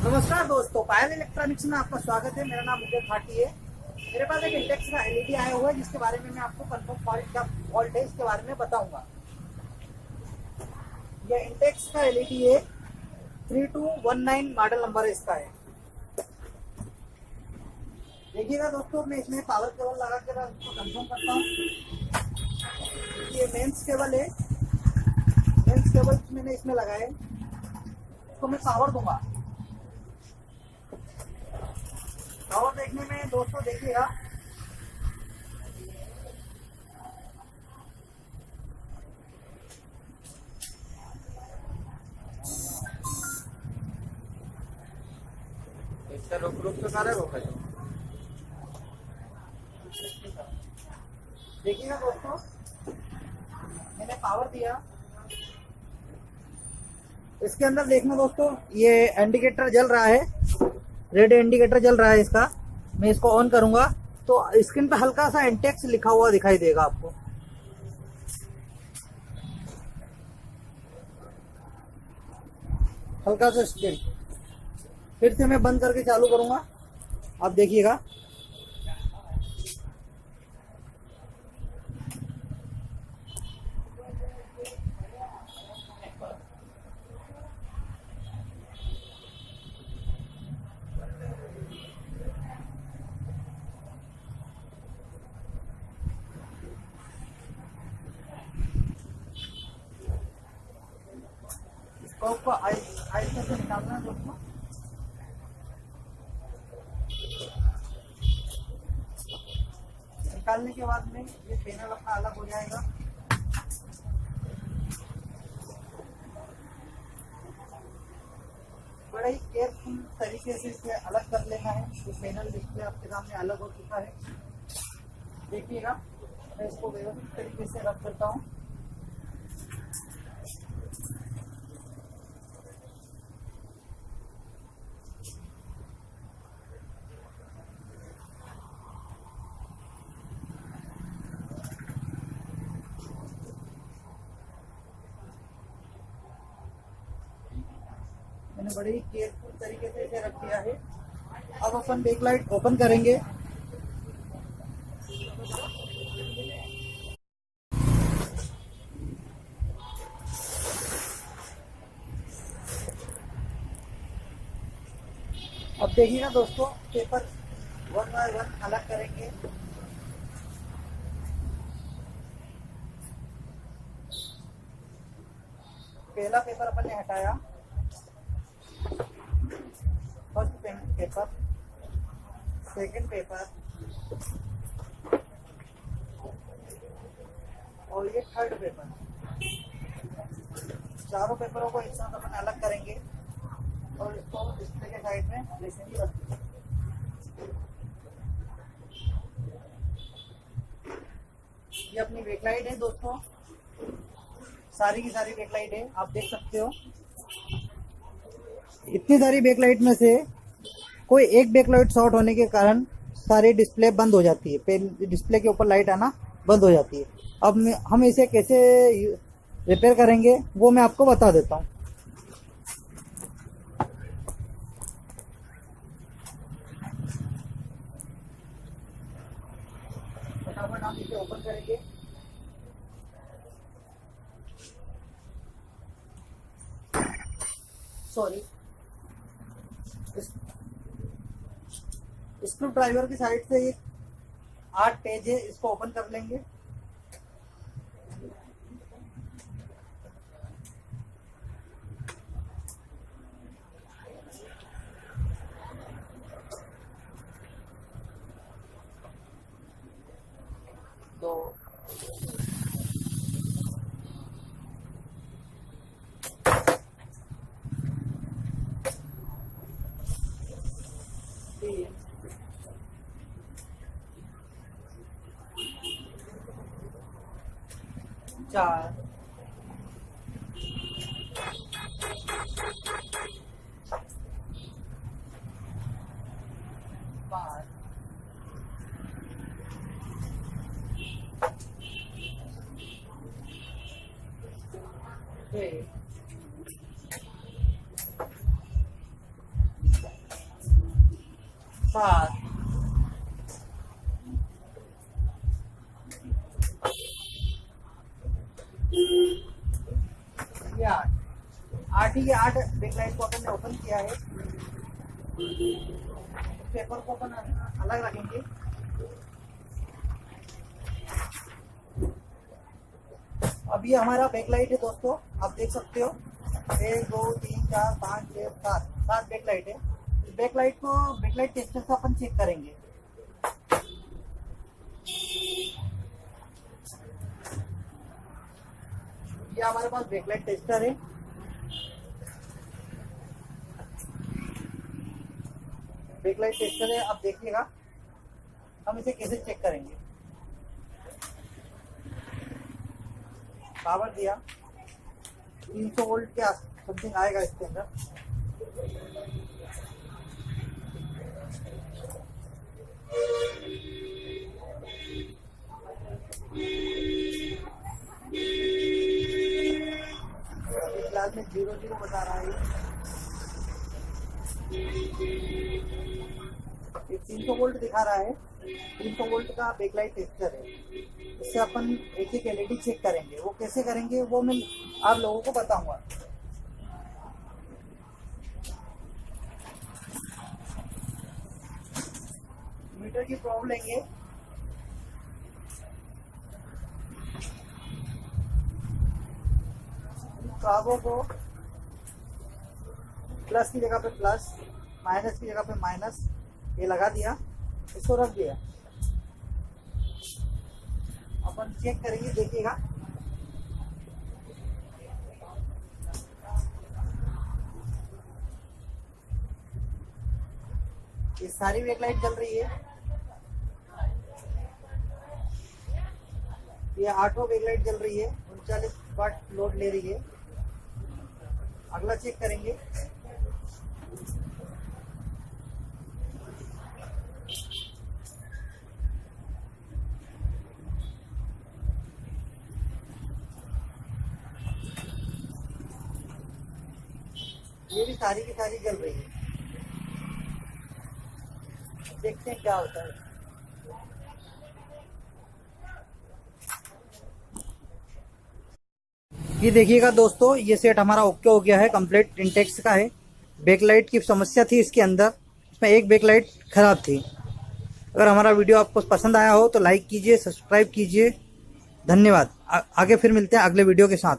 नमस्कार दोस्तों, पायल इलेक्ट्रॉनिक्स में आपका स्वागत है। मेरा नाम मुकेश भाटी है। मेरे पास एक इंटेक्स का एलईडी आया हुआ है जिसके बारे में मैं आपको कंफर्म फॉल्ट क्या फॉल्ट है इसके बारे में बताऊंगा। यह इंटेक्स का एलईडी है, 3219 मॉडल नंबर इसका है। देखिएगा दोस्तों, मैं इसमें पावर केबल लगा कर उसको कंफर्म करता हूँ। ये मेंस केबल है, मेंस केबल मैंने इसमें लगाए। इसको मैं पावर दूंगा। पावर देखने में दोस्तों देखिएगा, इसका रुक रुक तो सारा रोका है। देखिएगा दोस्तों, मैंने पावर दिया। इसके अंदर देखना दोस्तों, ये इंडिकेटर जल रहा है, रेड इंडिकेटर जल रहा है इसका। मैं इसको ऑन करूंगा तो स्क्रीन पे हल्का सा इंटेक्स लिखा हुआ दिखाई देगा आपको। हल्का सा स्क्रीन, फिर से मैं बंद करके चालू करूंगा, आप देखिएगा। इसको आहिस्ते से निकालना है दोस्तों। निकालने के बाद में ये पैनल अपना अलग हो जाएगा। बड़ा ही केयरफुल तरीके से इसे अलग कर लेना है। ये पैनल डिस्प्ले आपके सामने अलग हो चुका है, देखिएगा। मैं इसको व्यवस्थित तरीके से रख देता हूँ। मैंने बड़े ही केयरफुल तरीके से इसे रख दिया है। अब अपन बैक लाइट ओपन करेंगे। अब देखिएगा दोस्तों, पेपर वन बाय वन अलग करेंगे। पहला पेपर अपन ने हटाया, फर्स्ट पेपर, सेकंड पेपर और ये थर्ड पेपर। चारों पेपरों को एक साथ अपन अलग करेंगे और इसको डिस्प्ले के साइड में जैसे ही रख देंगे। ये अपनी बैकलाइट है दोस्तों, सारी की सारी बैकलाइट है, आप देख सकते हो। इतनी सारी बैकलाइट में से कोई एक बैकलाइट शॉर्ट होने के कारण सारी डिस्प्ले बंद हो जाती है, डिस्प्ले के ऊपर लाइट आना बंद हो जाती है। अब हम इसे कैसे रिपेयर करेंगे वो मैं आपको बता देता हूँ। फटाफट हम इसे ओपन करेंगे। सॉरी, स्क्रू ड्राइवर की साइड से एक 8 पेज है, इसको ओपन कर लेंगे। तो तीन, चार, पाँच, 6, 7 ये 8 ही 8 बैकलाइट को अपन ने ओपन किया है। पेपर को अपन अलग रखेंगे। अब ये हमारा बैकलाइट है दोस्तों, आप देख सकते हो 1 2 3 4 5 6 7 बैकलाइट है। इस बैकलाइट को बैकलाइट टेस्टर से अपन चेक करेंगे। ये हमारे पास बैकलाइट टेस्टर है। बैकलाइट टेस्टर है, आप देखिएगा हम इसे कैसे चेक करेंगे। पावर दिया 300 वोल्ट के समथिंग आएगा इसके अंदर। फिलहाल में 0 बता रहा है। ये 300 वोल्ट दिखा रहा है। 300 वोल्ट का बैकलाइट टेस्टर है। इससे अपन एक एक एलईडी चेक करेंगे। वो कैसे करेंगे वो मैं आप लोगों को बताऊंगा। मीटर की प्रॉब्लम लेंगे। काबो को प्लस की जगह पे प्लस, माइनस की जगह पे माइनस, ये लगा दिया, इसको रख दिया। अपन चेक करेंगे, देखिएगा ये सारी बैकलाइट जल रही है। ये 8 बैकलाइट जल रही है, 39 वाट लोड ले रही है। अगला चेक करेंगे। ये भी सारी की सारी जल रही है। देखते हैं क्या होता है। ये देखिएगा दोस्तों, ये सेट हमारा ओके हो गया है, कंप्लीट इंटेक्स का है। बैकलाइट की समस्या थी इसके अंदर, इसमें एक बैकलाइट खराब थी। अगर हमारा वीडियो आपको पसंद आया हो तो लाइक कीजिए, सब्सक्राइब कीजिए। धन्यवाद। आगे फिर मिलते हैं अगले वीडियो के साथ।